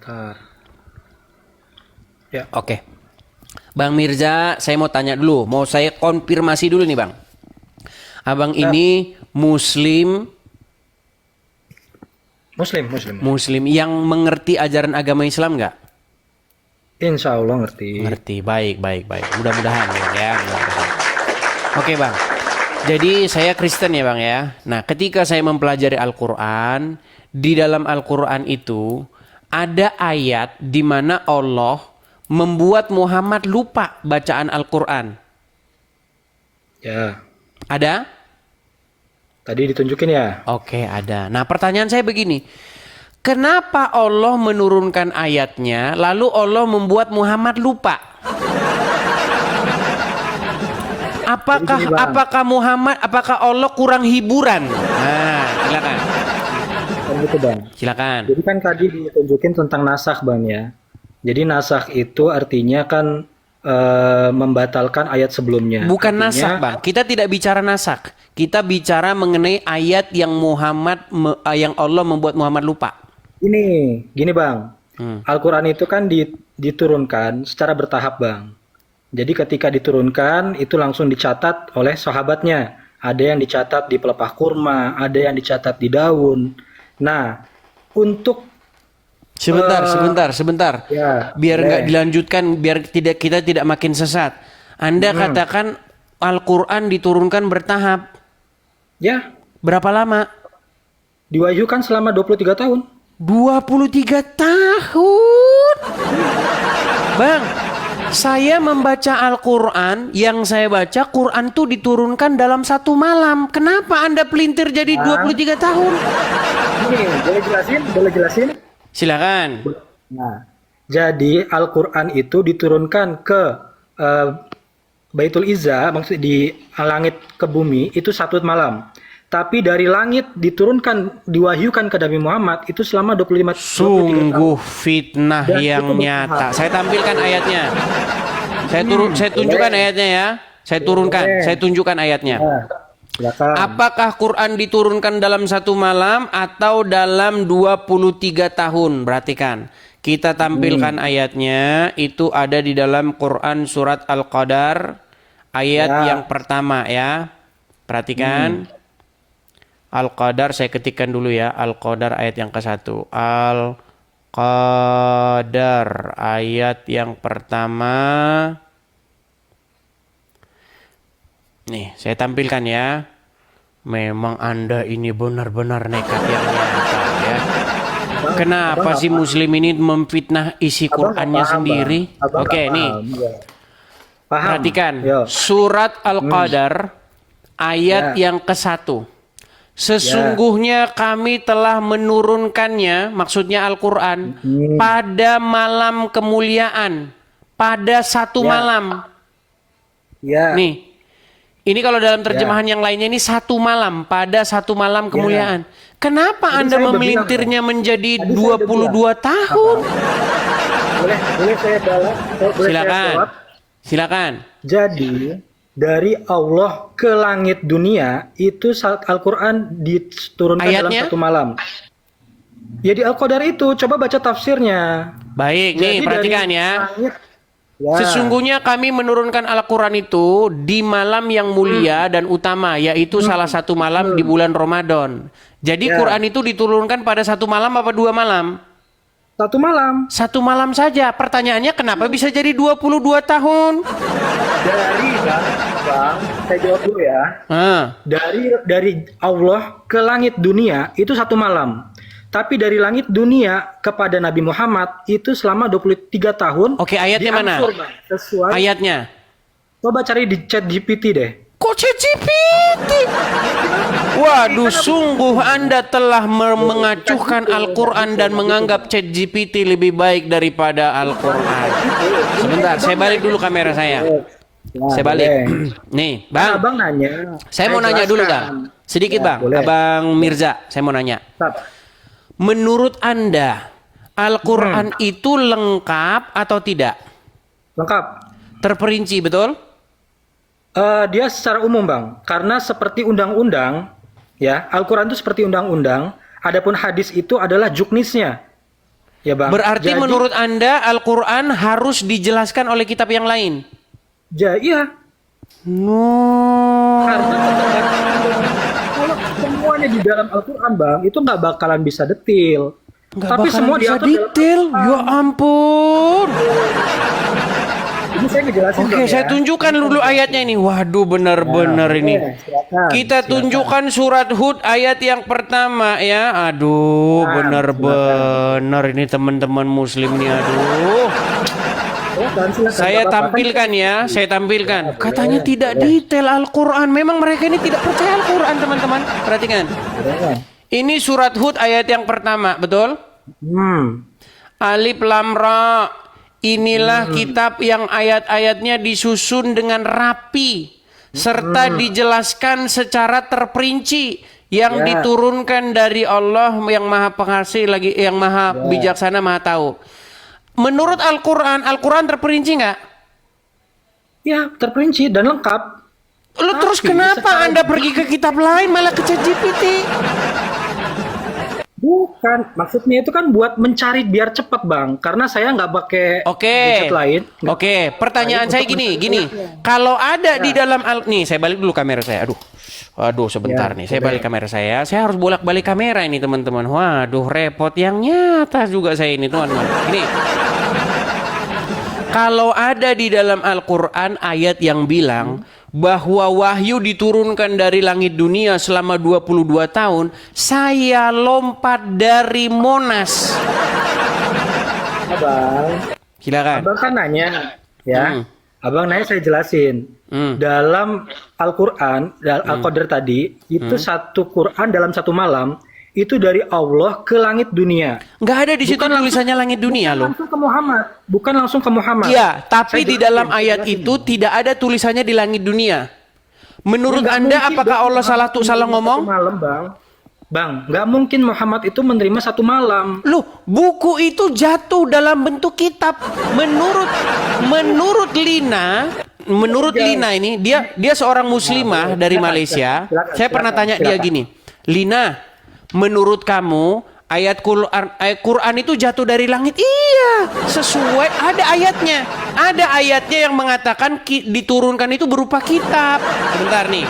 Bentar. Ya. Oke. Bang Mirza, saya mau tanya dulu. Mau saya konfirmasi dulu nih Bang. Abang ini Muslim yang mengerti ajaran agama Islam nggak? Insya Allah ngerti. Ngerti. Baik. Mudah-mudahan ya. Mudah-mudahan. Oke Bang. Jadi saya Kristen ya Bang ya. Nah ketika saya mempelajari Al-Quran, di dalam Al-Quran itu ada ayat di mana Allah membuat Muhammad lupa bacaan Al-Quran. Ya. Ada? Tadi ditunjukin ya? Oke, ada. Nah, pertanyaan saya begini. Kenapa Allah menurunkan ayatnya, lalu Allah membuat Muhammad lupa? Apakah Allah kurang hiburan? Nah, silakan. Kan gitu Bang. Silakan. Jadi kan tadi ditunjukin tentang nasakh Bang ya. Jadi nasakh itu artinya kan membatalkan ayat sebelumnya. Bukan artinya, nasakh, Bang. Kita tidak bicara nasakh. Kita bicara mengenai ayat yang yang Allah membuat Muhammad lupa. Gini Bang. Al-Quran itu kan diturunkan secara bertahap Bang. Jadi ketika diturunkan itu langsung dicatat oleh sahabatnya. Ada yang dicatat di pelepah kurma, ada yang dicatat di daun. Nah, untuk Sebentar. Ya, Biar nggak dilanjutkan, biar kita tidak makin sesat. Anda katakan Al-Quran diturunkan bertahap. Ya. Berapa lama? Diwahyukan selama 23 tahun. 23 tahun? Bang, saya membaca Al-Quran, yang saya baca Quran tuh diturunkan dalam 1 malam. Kenapa Anda pelintir jadi 23 tahun? Ini, boleh jelasin? Silakan. Nah, jadi Al-Quran itu diturunkan ke Baitul Izza, maksud di langit ke bumi itu 1 malam. Tapi dari langit diwahyukan ke Nabi Muhammad itu selama 23 Sungguh tahun. fitnah Dan yang itu nyata. Saya tampilkan ayatnya. Saya tunjukkan ayatnya ya. Saya tunjukkan ayatnya. Silakan. Apakah Quran diturunkan dalam 1 malam atau dalam 23 tahun? Perhatikan. Kita tampilkan ayatnya. Itu ada di dalam Quran surat Al-Qadar ayat yang pertama ya. Perhatikan. Al-Qadar saya ketikkan dulu ya. Al-Qadar ayat yang ke-1. Al-Qadar ayat yang pertama. Nih, saya tampilkan ya. Memang Anda ini benar-benar nekat yang nyata ya. Kenapa sih Muslim ini memfitnah isi Qur'annya sendiri? Oke, nih. Perhatikan. Surat Al-Qadar ayat yang ke-1. Sesungguhnya kami telah menurunkannya, maksudnya Al-Quran, pada malam kemuliaan. Pada 1 malam. Nih. Ini kalau dalam terjemahan yang lainnya ini 1 malam, pada 1 malam kemuliaan. Kenapa Anda memelintirnya menjadi 22 tahun? Boleh saya balas? Silakan. Jadi dari Allah ke langit dunia itu saat Al-Quran diturunkan ayatnya? dalam 1 malam. Ya di Al-Qadar itu, coba baca tafsirnya. Baik, nih perhatikan ya. Sesungguhnya kami menurunkan Al-Quran itu di malam yang mulia dan utama, yaitu salah 1 malam di bulan Ramadan. Jadi Quran itu diturunkan pada 1 malam apa 2 malam? 1 malam. 1 malam saja. Pertanyaannya kenapa bisa jadi 22 tahun? Dari Bang, saya jawab dulu ya. Dari Allah ke langit dunia itu 1 malam. Tapi dari langit dunia kepada Nabi Muhammad itu selama 23 tahun. Oke, ayatnya mana? Sesuai. Ayatnya. Coba cari di chat GPT deh. Kok chat GPT? Waduh, sungguh Anda telah mengacuhkan Al-Quran dan menganggap chat GPT lebih baik daripada Al-Quran. Sebentar, saya balik dulu kamera saya. Saya balik. Nih, Bang. Abang nanya. Saya mau nanya dulu, Bang. Sedikit, Bang. Boleh. Abang Mirza, saya mau nanya. Menurut Anda, Al-Quran itu lengkap atau tidak? Lengkap. Terperinci, betul? Dia secara umum, Bang. Karena seperti undang-undang, ya, Al-Quran itu seperti undang-undang. Adapun hadis itu adalah juknisnya. Ya Bang. Berarti Jadi, menurut Anda Al-Quran harus dijelaskan oleh kitab yang lain? iya. No. Karena kalau semuanya di dalam Al-Quran Bang, itu nggak bakalan bisa detail. Nggak Tapi bakalan semua bisa diatur dalam detail. Ya ampun. Ini saya ngejelasin Oke, Bang, saya ya. tunjukkan dulu ayatnya ini. Waduh, benar-benar ini. Silakan, Kita silakan. tunjukkan surat Hud ayat yang pertama ya. Aduh, benar-benar ini teman-teman muslim nih. Aduh. Silakan, Saya nggak apa-apa. tampilkan ya, saya tampilkan. Ya, Katanya boleh, tidak boleh. detail Al-Quran. Memang mereka ini tidak percaya Al-Quran, teman-teman. Perhatikan. Boleh. Ini surat Hud ayat yang pertama, betul? Alif Lam Ra. Inilah kitab yang ayat-ayatnya disusun dengan rapi serta dijelaskan secara terperinci yang Ya. diturunkan dari Allah yang Maha Pengasih lagi yang Maha Bijaksana, Maha Tahu. Menurut Al-Quran, Al-Quran terperinci nggak? Ya, terperinci dan lengkap. Lu terus Tapi kenapa secara- Anda pergi ke kitab lain malah ke ChatGPT? Bukan, maksudnya itu kan buat mencari biar cepat Bang. Karena saya nggak pakai gadget lain. Oke, pertanyaan saya gini. Kalau ada di dalam nih, saya balik dulu kamera saya. Aduh, sebentar nih. Saya balik kamera saya. Saya harus bolak-balik kamera ini, teman-teman. Waduh, repot yang nyata juga saya ini, teman-teman. Ini. Kalau ada di dalam Al-Qur'an ayat yang bilang bahwa wahyu diturunkan dari langit dunia selama 22 tahun, saya lompat dari Monas. Abang, Silakan. Abang kan nanya, ya. Abang nanya saya jelasin. Hmm. Dalam Al-Quran, Al-Qadar tadi, itu satu Quran dalam satu malam, itu dari Allah ke langit dunia. Nggak ada di situ Bukan tulisannya langit dunia loh. Langsung ke Muhammad. Bukan langsung ke Muhammad. Iya, tapi Saya di jelasin, dalam saya ayat jelasin. itu tidak ada tulisannya di langit dunia. Menurut Nggak Anda mungkin apakah dong Allah salah Muhammad salah menerima ngomong? satu malam, Bang, nggak mungkin Muhammad itu menerima satu malam. Loh, buku itu jatuh dalam bentuk kitab. Menurut Lina ini dia seorang muslimah dari Malaysia. Saya pernah tanya dia gini, "Lina, menurut kamu ayat Quran itu jatuh dari langit?" Iya, sesuai ada ayatnya. Ada ayatnya yang mengatakan diturunkan itu berupa kitab. Sebentar nih.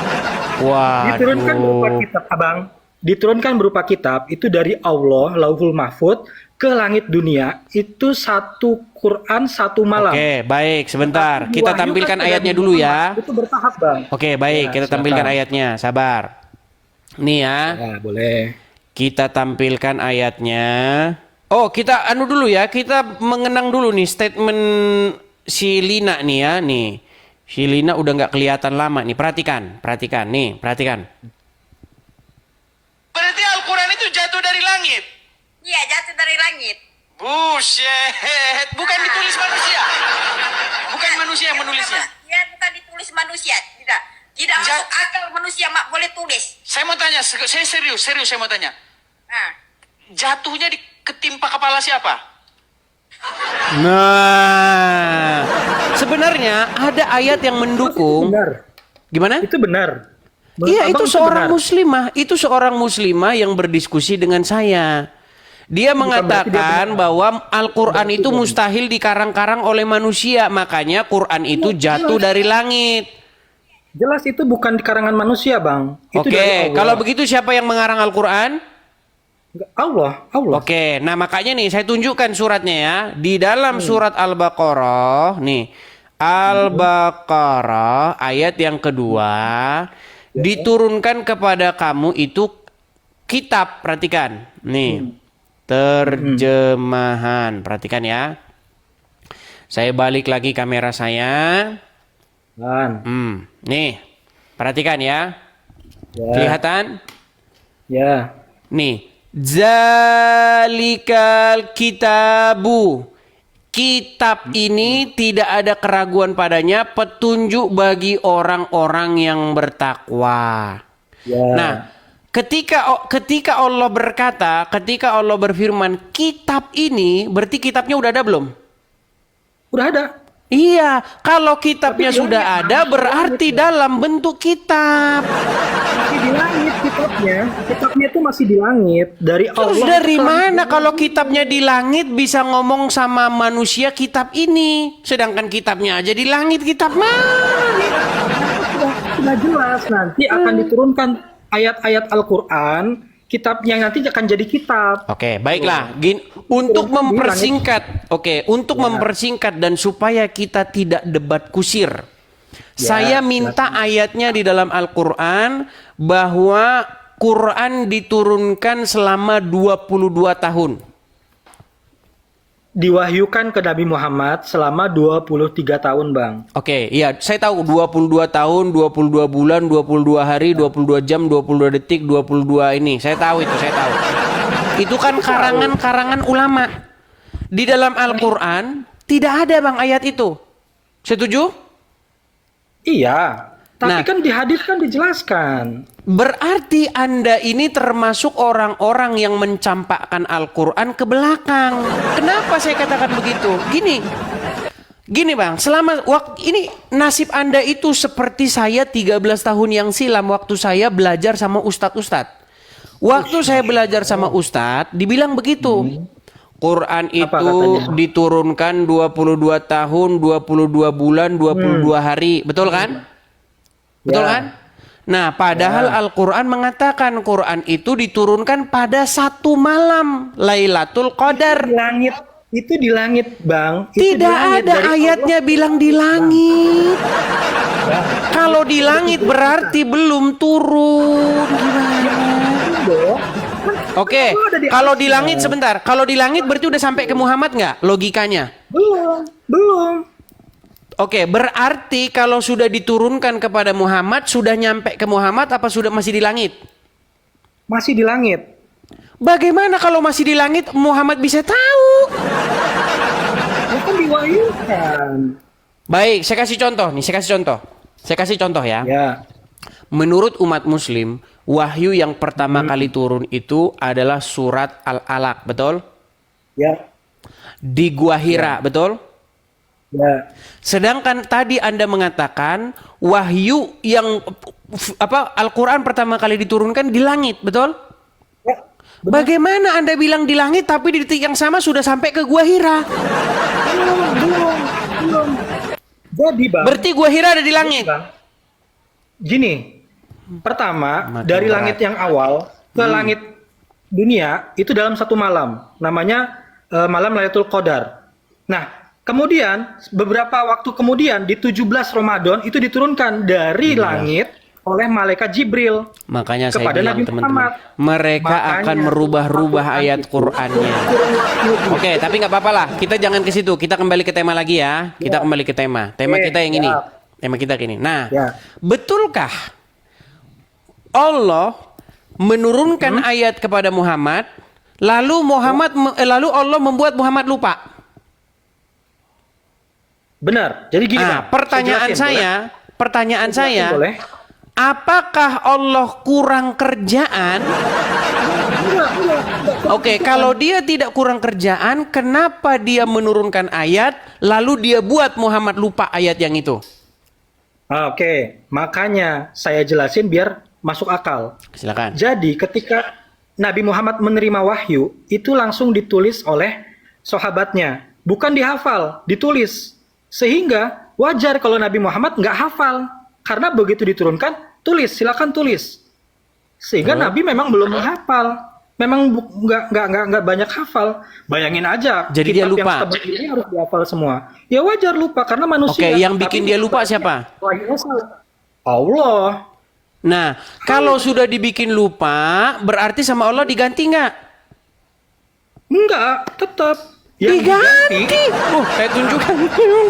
Diturunkan berupa Waduh. kitab, Abang. Diturunkan berupa kitab itu dari Allah, Lauhul Mahfud ke langit dunia. Itu satu Quran satu malam. Oke, baik. Sebentar. Tapi Kita wahyu tampilkan kan ayatnya dari dulu ya. Muhammad. Itu bertahap, Bang. Oke, baik. Ya, Kita tampilkan silakan. ayatnya. Sabar. Nih ya. Ya, boleh. Kita tampilkan ayatnya. Oh, kita anu dulu ya. Kita mengenang dulu nih statement si Lina nih ya. Nih. Si Lina udah nggak kelihatan lama nih. Perhatikan. Nih, perhatikan. Berarti Al-Quran itu jatuh dari langit? Iya, jatuh dari langit. Buset. Bukan ditulis manusia. Bukan manusia yang menulisnya. Ya, bukan ditulis manusia, tidak. Tidak masuk akal manusia boleh tulis. Saya mau tanya, saya serius saya mau tanya. Nah, Jatuhnya ketimpa kepala siapa? Nah, sebenarnya ada ayat yang Itu mendukung. benar. Gimana? Itu benar. Menurut Iya, Abang itu seorang benar. muslimah. Itu seorang muslimah yang berdiskusi dengan saya. Dia mengatakan bahwa Al-Quran itu mustahil dikarang-karang oleh manusia. Makanya Quran itu jatuh dari langit. Jelas itu bukan di karangan manusia, Bang. Itu dari Oke, Allah. kalau begitu siapa yang mengarang Al-Quran? Allah. Oke, nah makanya nih saya tunjukkan suratnya ya. Di dalam surat Al-Baqarah, nih. Al-Baqarah ayat yang kedua. Diturunkan kepada kamu itu kitab, perhatikan. Nih. Terjemahan. Perhatikan ya. Saya balik lagi kamera saya. Kan. Nih. Perhatikan ya. Ya. Kelihatan? Ya. Nih. Zalikal kitabu. Kitab ini tidak ada keraguan padanya, petunjuk bagi orang-orang yang bertakwa. Ya. Nah, ketika Allah berkata, ketika Allah berfirman, kitab ini, berarti kitabnya udah ada belum? Udah ada. Iya, kalau kitabnya Tapi sudah bilangnya ada berarti dalam bentuk kitab. masih di langit kitabnya. Kitabnya itu masih di langit dari Terus Allah. dari mana kalau kitabnya di langit bisa ngomong sama manusia kitab ini, sedangkan kitabnya aja di langit, kitab mana? Sudah jelas nanti akan diturunkan ayat-ayat Al-Qur'an, kitabnya nanti akan jadi kitab. Oke, baiklah. Untuk mempersingkat, mempersingkat dan supaya kita tidak debat kusir, saya minta ayatnya di dalam Al-Quran bahwa Quran diturunkan selama 22 tahun. Diwahyukan ke Nabi Muhammad selama 23 tahun, Bang. Oke, iya, saya tahu 22 tahun, 22 bulan, 22 hari, 22 jam, 22 detik, 22 ini. Saya tahu itu, saya tahu. Itu kan karangan-karangan ulama. Di dalam Al-Quran tidak ada, Bang, ayat itu. Setuju? Iya, tapi Nah. kan di hadis kan dijelaskan. Berarti Anda ini termasuk orang-orang yang mencampakkan Al-Quran ke belakang. Kenapa saya katakan begitu? Gini Bang, selama waktu ini nasib Anda itu seperti saya 13 tahun yang silam waktu saya belajar sama ustadz-ustadz. Waktu saya belajar sama ustadz, dibilang begitu. Quran itu katanya? diturunkan 22 tahun, 22 bulan, 22 hari. Betul kan? Betul Ya. kan? Nah, padahal Al-Quran mengatakan Quran itu diturunkan pada satu malam, Lailatul Qadar. Di langit, itu di langit, Bang. Itu di Tidak langit ada dari ayatnya bilang di langit. Kalau di langit berarti belum turun. Gimana? Allah. Oke, kalau di langit sebentar. Kalau di langit berarti udah sampai ke Muhammad nggak? Logikanya. Belum. Oke, berarti kalau sudah diturunkan kepada Muhammad, sudah nyampe ke Muhammad apa sudah masih di langit? Masih di langit. Bagaimana kalau masih di langit Muhammad bisa tahu? Ya kan diwahyukan. Baik, saya kasih contoh nih, Saya kasih contoh ya. Ya. Menurut umat muslim, wahyu yang pertama kali turun itu adalah surat Al-Alaq, betul? Ya. Di Gua Hira, betul? Ya. Sedangkan tadi Anda mengatakan wahyu yang Al-Quran pertama kali diturunkan di langit, betul? Ya. Bagaimana Anda bilang di langit tapi di detik yang sama sudah sampai ke Gua Hira? Belum. Jadi, Bang. Berarti Gua Hira ada di langit. Bang. Gini. Pertama, Makin dari berat. langit yang awal ke langit dunia itu dalam satu malam. Namanya malam Lailatul Qadar. Nah, kemudian beberapa waktu kemudian di 17 Ramadan itu diturunkan dari langit oleh malaikat Jibril. Makanya saya kepada bilang Nabi teman-teman, Muhammad. mereka Makanya akan merubah-rubah Al-Quran ayat itu Qur'annya. Oke, tapi nggak apa-apa lah. Kita jangan ke situ. Kita kembali ke tema lagi ya. Kita kembali ke tema. Tema Oke, kita yang ini. siap. Tema kita gini. Nah, Ya. betulkah Allah menurunkan ayat kepada Muhammad, lalu lalu Allah membuat Muhammad lupa? Benar. Jadi gini, Bang. Pertanyaan Jelasin, saya, boleh? apakah Allah kurang kerjaan? Oke, kalau dia tidak kurang kerjaan, kenapa dia menurunkan ayat, lalu dia buat Muhammad lupa ayat yang itu? Oke, makanya saya jelasin biar masuk akal. Silakan. Jadi ketika Nabi Muhammad menerima wahyu, itu langsung ditulis oleh sahabatnya. Bukan dihafal, ditulis. Sehingga wajar kalau Nabi Muhammad nggak hafal. Karena begitu diturunkan, tulis, silakan tulis. Sehingga Nabi memang belum menghafal. Memang nggak banyak hafal. Bayangin aja. Jadi dia kitab lupa. Yang setebal ini harus dihafal semua. Ya wajar lupa, karena manusia. Oke, yang Tapi bikin dia lupa siapa? wahyunya salah. Allah. Nah, kalau sudah dibikin lupa, berarti sama Allah diganti nggak? Enggak, tetap. Diganti. Saya tunjukkan.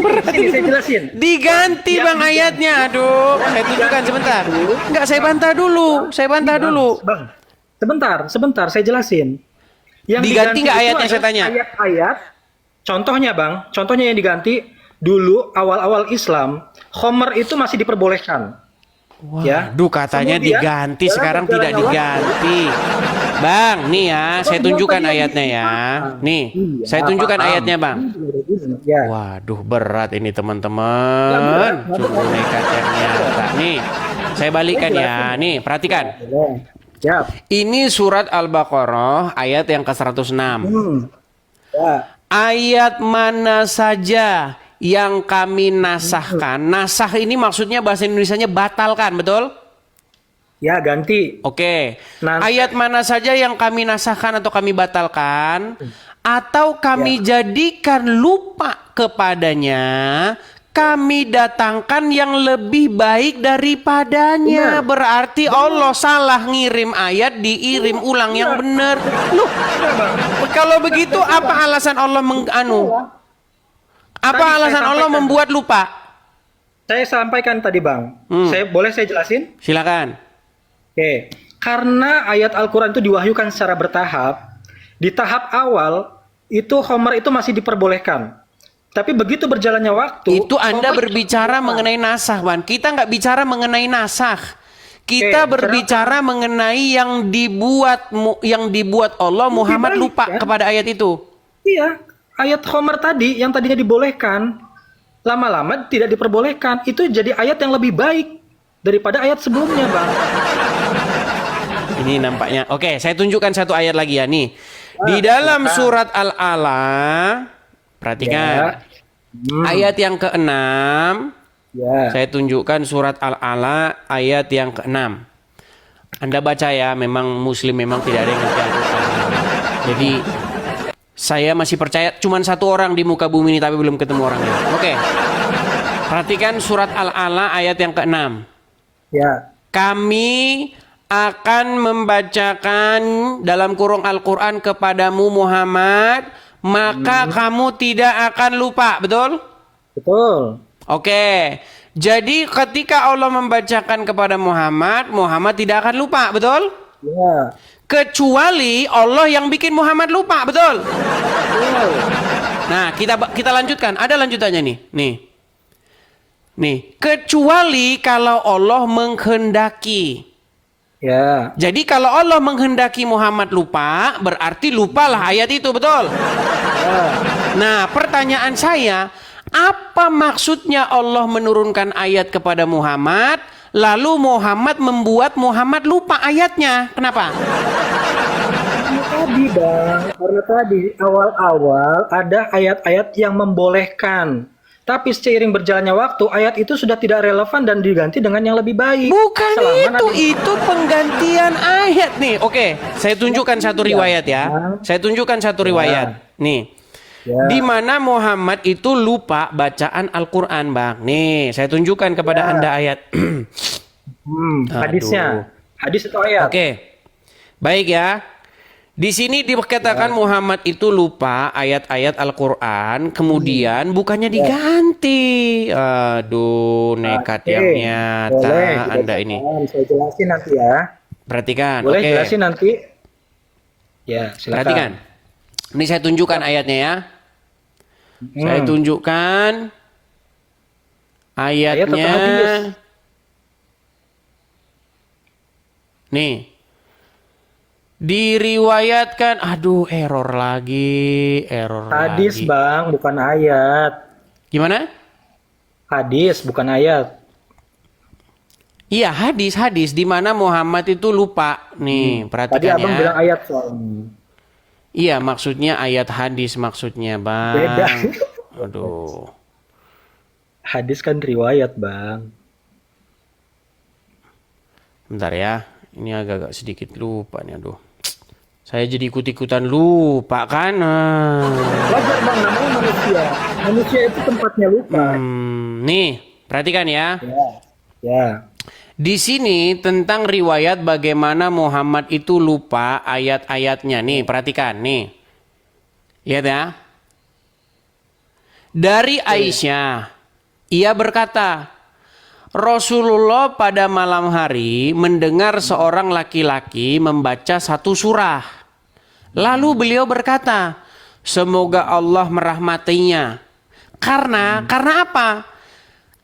Berat Sini ini. saya jelasin. Diganti Yang Bang ayatnya. Aduh, saya tunjukkan sebentar. Enggak, saya bantah dulu. Bang, sebentar, saya jelasin. Yang Diganti nggak itu ayatnya, saya adalah tanya? Ayat-ayat. Contohnya yang diganti dulu awal-awal Islam, khomer itu masih diperbolehkan. Ya. Waduh, katanya Kemudian, diganti, dalam sekarang tidak berjalannya diganti. Bang, nih ya, saya tunjukkan ayatnya ya. Nih, Iya, saya tunjukkan paham. ayatnya, Bang. Ya. Waduh, berat ini teman-teman. Sungguh nekat yang nyata. Nih, saya balikkan ya. Nih, perhatikan. Boleh. Siap. Ini surat Al-Baqarah ayat yang ke-106. Ya. Ayat mana saja yang kami nasahkan. Nasah ini maksudnya bahasa Indonesianya batalkan, betul? Ya, ganti. Oke. Nasah. Ayat mana saja yang kami nasahkan atau kami batalkan atau kami jadikan lupa kepadanya, kami datangkan yang lebih baik daripadanya. Benar. Berarti Allah salah ngirim ayat, diirim ulang yang benar. Loh, kalau begitu apa alasan Allah Apa Tadi saya alasan Allah sampaikan. membuat lupa? Saya sampaikan tadi, Bang. Boleh saya jelasin? Silakan. Oke. Karena ayat Al-Qur'an itu diwahyukan secara bertahap. Di tahap awal itu Homer itu masih diperbolehkan. Tapi begitu berjalannya waktu, Itu Anda Homer berbicara mengenai nasah, Ban. Kita nggak bicara mengenai nasah. Kita Oke, berbicara mengenai yang dibuat Allah Muhammad baik, lupa kan? kepada ayat itu. Iya, ayat Homer tadi yang tadinya dibolehkan, lama-lama tidak diperbolehkan. Itu jadi ayat yang lebih baik daripada ayat sebelumnya, Bang. Ini nampaknya. Oke, saya tunjukkan satu ayat lagi ya nih. Di dalam surat Al-Ala, perhatikan. Ayat yang ke-6. Ya. Saya tunjukkan surat Al-Ala ayat yang ke-6. Anda baca ya, memang Muslim memang tidak ada yang ngerti Al-Quran. Jadi saya masih percaya cuman satu orang di muka bumi ini tapi belum ketemu orangnya. Oke. Perhatikan surat Al-Ala ayat yang ke-6. Ya. Kami akan membacakan dalam kurung Al-Quran kepadamu Muhammad, maka kamu tidak akan lupa, betul? Betul. Oke, jadi ketika Allah membacakan kepada Muhammad, Muhammad tidak akan lupa, betul? Ya. Kecuali Allah yang bikin Muhammad lupa, betul? Betul. Nah, kita lanjutkan. Ada lanjutannya nih. Nih, kecuali kalau Allah menghendaki. Ya. Jadi kalau Allah menghendaki Muhammad lupa, berarti lupalah ayat itu, betul? Ya. Nah, pertanyaan saya, apa maksudnya Allah menurunkan ayat kepada Muhammad, lalu Muhammad membuat Muhammad lupa ayatnya? Kenapa? Tadi, Bang, karena tadi awal-awal ada ayat-ayat yang membolehkan. Tapi seiring berjalannya waktu, ayat itu sudah tidak relevan dan diganti dengan yang lebih baik. Bukan Selama itu penggantian ayat nih. Oke, saya tunjukkan satu riwayat ya. Saya tunjukkan satu riwayat. Nih. Ya. Di mana Muhammad itu lupa bacaan Al-Quran, Bang. Nih, saya tunjukkan kepada Anda ayat. Hadisnya. Hadis itu ayat. Oke. Baik ya. Di sini dikatakan Muhammad itu lupa ayat-ayat Al-Quran, kemudian bukannya diganti. Aduh, nekat yang nyata Boleh, Anda ini. Saya jelasin nanti ya. Perhatikan. Boleh Oke. jelasin nanti. Ya, silakan. Perhatikan. Ini saya tunjukkan ayatnya ya. Saya tunjukkan Ayat atau ayatnya. hadis? Nih. Diriwayatkan, aduh error lagi. Hadis, Bang, bukan ayat. Gimana? Hadis, bukan ayat. Iya, hadis di mana Muhammad itu lupa. Nih, Tadi perhatikan Abang ya. bilang ayat soalnya. Iya, maksudnya ayat hadis maksudnya, Bang. Beda. Aduh. Hadis kan riwayat, Bang. Bentar ya. Ini agak-agak sedikit lupa nih, aduh. Saya jadi ikut-ikutan lupa kan. Wajar, Bang, namanya manusia. Manusia itu tempatnya lupa. Nih, perhatikan ya. Ya. Di sini tentang riwayat bagaimana Muhammad itu lupa ayat-ayatnya. Nih, perhatikan nih. Lihat ya. Dari Aisyah, ia berkata, Rasulullah pada malam hari mendengar seorang laki-laki membaca satu surah. Lalu beliau berkata, semoga Allah merahmatinya. Karena apa?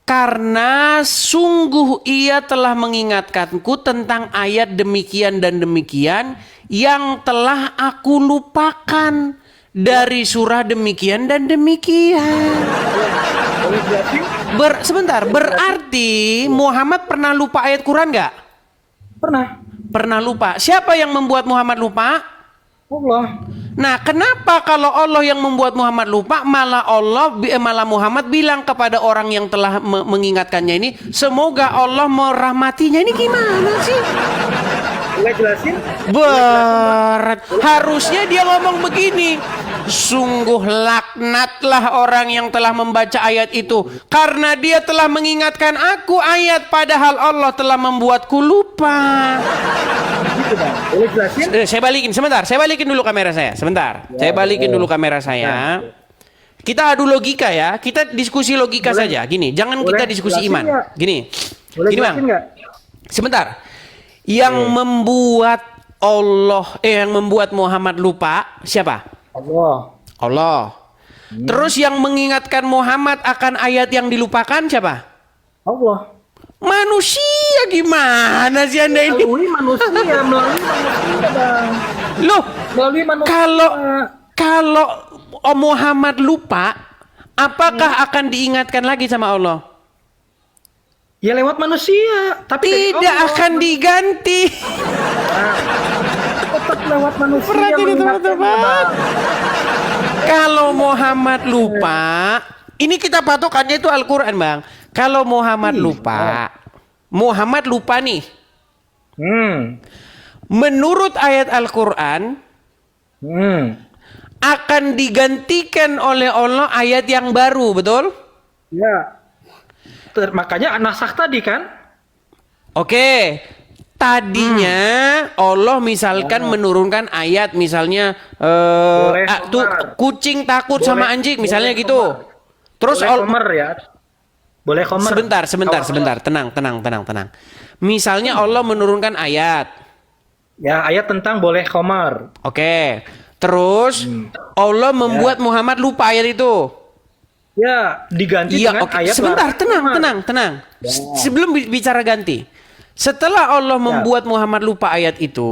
Karena sungguh ia telah mengingatkanku tentang ayat demikian dan demikian yang telah aku lupakan dari surah demikian dan demikian. Sebentar, berarti Muhammad pernah lupa ayat Quran nggak? Pernah. Pernah lupa. Siapa yang membuat Muhammad lupa? Allah. Nah, kenapa kalau Allah yang membuat Muhammad lupa, malah Muhammad bilang kepada orang yang telah mengingatkannya ini, semoga Allah merahmatinya. Ini gimana sih? Boleh jelasin? Berat. Harusnya dia ngomong begini. Sungguh laknatlah orang yang telah membaca ayat itu, karena dia telah mengingatkan aku ayat padahal Allah telah membuatku lupa. Gitu, Bang. Boleh jelasin? Saya balikin sebentar. Saya balikin dulu kamera saya. Sebentar. Saya balikin dulu kamera saya. Kita adu logika ya. Kita diskusi logika saja. Gini, jangan kita diskusi iman. Gini. Boleh Gini, Bang. jelasin nggak? Sebentar. Yang membuat yang membuat Muhammad lupa siapa? Allah. Terus yang mengingatkan Muhammad akan ayat yang dilupakan siapa? Allah. Manusia. Gimana sih Anda ini? Melalui manusia, Bang. Loh, Melalui manusia. kalau Muhammad lupa, apakah akan diingatkan lagi sama Allah? Ya lewat manusia, tapi Tidak akan diganti. tetap lewat manusia. Perhatikan mengingatkan, teman-teman. Bang. Kalau Muhammad lupa, ini kita patokannya itu Al-Quran, Bang. Kalau Muhammad lupa, Muhammad lupa nih. Menurut ayat Al-Quran, akan digantikan oleh Allah ayat yang baru, betul? Ya. Makanya nasakh tadi kan? Oke. Tadinya Allah misalkan menurunkan ayat misalnya tuh kucing takut sama anjing misalnya gitu. Terus boleh khomer ya. Boleh khomer. Sebentar. Tenang. Misalnya Allah menurunkan ayat. Ya, ayat tentang boleh khomer. Oke. Terus Allah membuat Muhammad lupa ayat itu. Ya, diganti dengan ayat. Sebentar, tenang. Ya. Sebelum bicara ganti. Setelah Allah membuat Muhammad lupa ayat itu,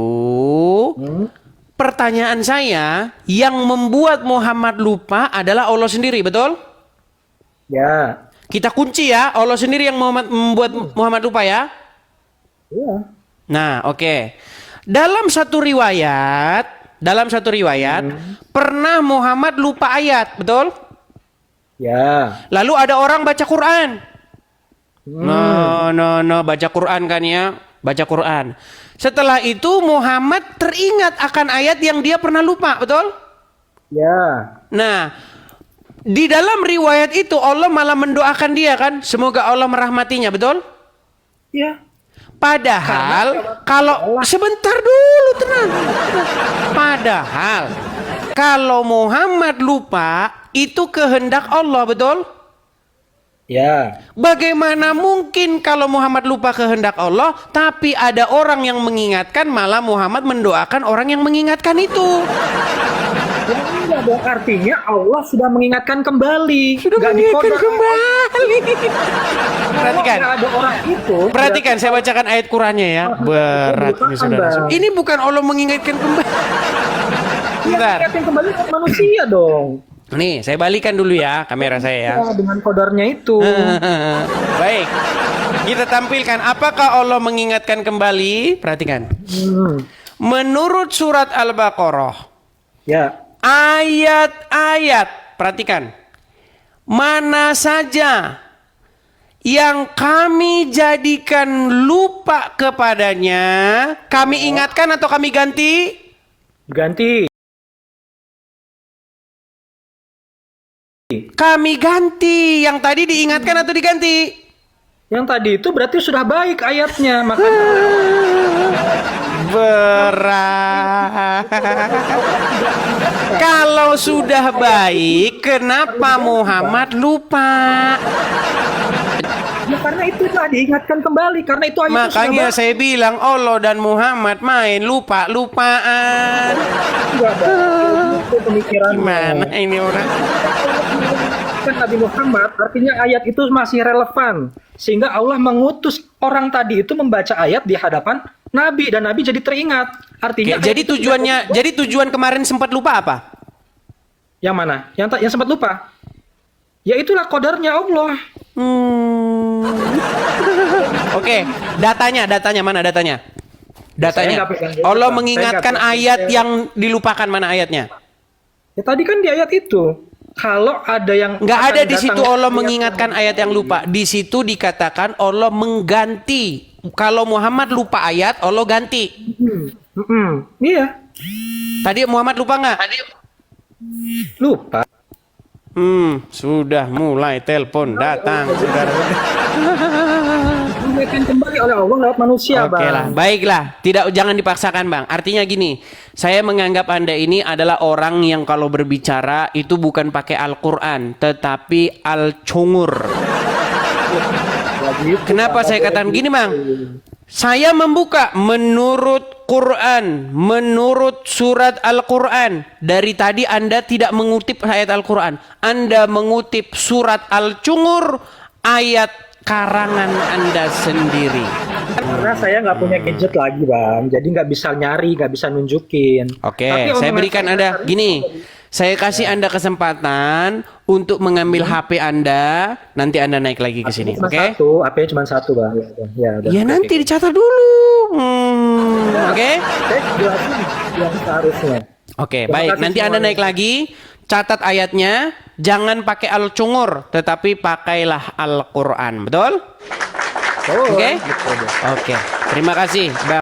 pertanyaan saya, yang membuat Muhammad lupa adalah Allah sendiri, betul? Ya. Kita kunci ya, Allah sendiri yang membuat Muhammad lupa ya? Iya. Nah, oke. Dalam satu riwayat, pernah Muhammad lupa ayat, betul? Ya. Lalu ada orang baca Quran. Baca Quran kan ya, baca Quran. Setelah itu Muhammad teringat akan ayat yang dia pernah lupa, betul? Ya. Nah, di dalam riwayat itu Allah malah mendoakan dia kan, semoga Allah merahmatinya, betul? Ya. Padahal kalau sebentar dulu tenang. Padahal kalau Muhammad lupa itu kehendak Allah, betul? Ya. Bagaimana mungkin kalau Muhammad lupa kehendak Allah, tapi ada orang yang mengingatkan, malah Muhammad mendoakan orang yang mengingatkan itu? Ya enggak dong, artinya Allah sudah mengingatkan kembali. Sudah Nggak mengingatkan dikodok. kembali. Perhatikan. Kalau ada orang itu. Perhatikan, saya bacakan ayat Qurannya ya. Berat ini saudara. Ini bukan Allah mengingatkan kembali. Bentar. Mengingatkan kembali ke manusia dong. Nih, saya balikan dulu ya kamera saya ya. Ya, dengan kodornya itu. Baik. Kita tampilkan apakah Allah mengingatkan kembali? Perhatikan. Menurut surat Al-Baqarah. Ya. Ayat-ayat, perhatikan. Mana saja yang kami jadikan lupa kepadanya, kami ingatkan atau kami ganti? Ganti. Kami ganti. Yang tadi diingatkan atau diganti? Yang tadi itu berarti sudah baik ayatnya, makanya berat. Kalau sudah baik, kenapa Muhammad lupa? ya, karena itu telah diingatkan kembali, karena itu ayatnya Makanya sudah saya bilang Allah dan Muhammad main lupa-lupaan. baik. Itu pemikiran. Gimana ini orang? mengajarkan Nabi Muhammad, artinya ayat itu masih relevan. Sehingga Allah mengutus orang tadi itu membaca ayat di hadapan Nabi dan Nabi jadi teringat. Artinya Oke, jadi tujuan kemarin sempat lupa apa? yang mana? Yang sempat lupa? Ya itulah qadarnya Allah. Oke, datanya mana datanya? Saya nggak pegang Allah Bang. mengingatkan Saya nggak ayat pegang. yang dilupakan, mana ayatnya? Ya tadi kan di ayat itu. Kalau ada yang Nggak akan ada di datang situ Allah ayat mengingatkan ayat yang lupa. Di situ dikatakan Allah mengganti. Kalau Muhammad lupa ayat, Allah ganti. Iya, Tadi Muhammad lupa nggak? lupa. Sudah mulai telepon datang, saudara. Diingatkan kembali oleh Allah lewat manusia, Oke lah, Bang. baiklah. Jangan dipaksakan, Bang. Artinya gini, saya menganggap Anda ini adalah orang yang kalau berbicara itu bukan pakai Al-Quran, tetapi Al-Cungur. Kenapa saya katakan gini, Bang? Saya membuka menurut Quran, menurut surat Al-Quran. Dari tadi Anda tidak mengutip ayat Al-Quran. Anda mengutip surat Al-Cungur, ayat karangan Anda sendiri. Karena saya nggak punya gadget lagi, Bang. Jadi nggak bisa nyari, nggak bisa nunjukin. Oke, Tapi saya omongan berikan saya Anda tadi- gini. Saya kasih Anda kesempatan untuk mengambil HP Anda. Nanti Anda naik lagi ke sini, Cuma oke? satu, apa-nya cuma satu, Bang. Ya, udah. Ya nanti dicatat dulu. Oke? Saya jelasin yang seharusnya. Oke, Terima baik. kasih Nanti Anda semuanya. naik lagi, catat ayatnya, jangan pakai Al-Cungur, tetapi pakailah Al-Qur'an. Betul? Oh, Oke? gitu, Bang. Oke. Terima kasih, Bang.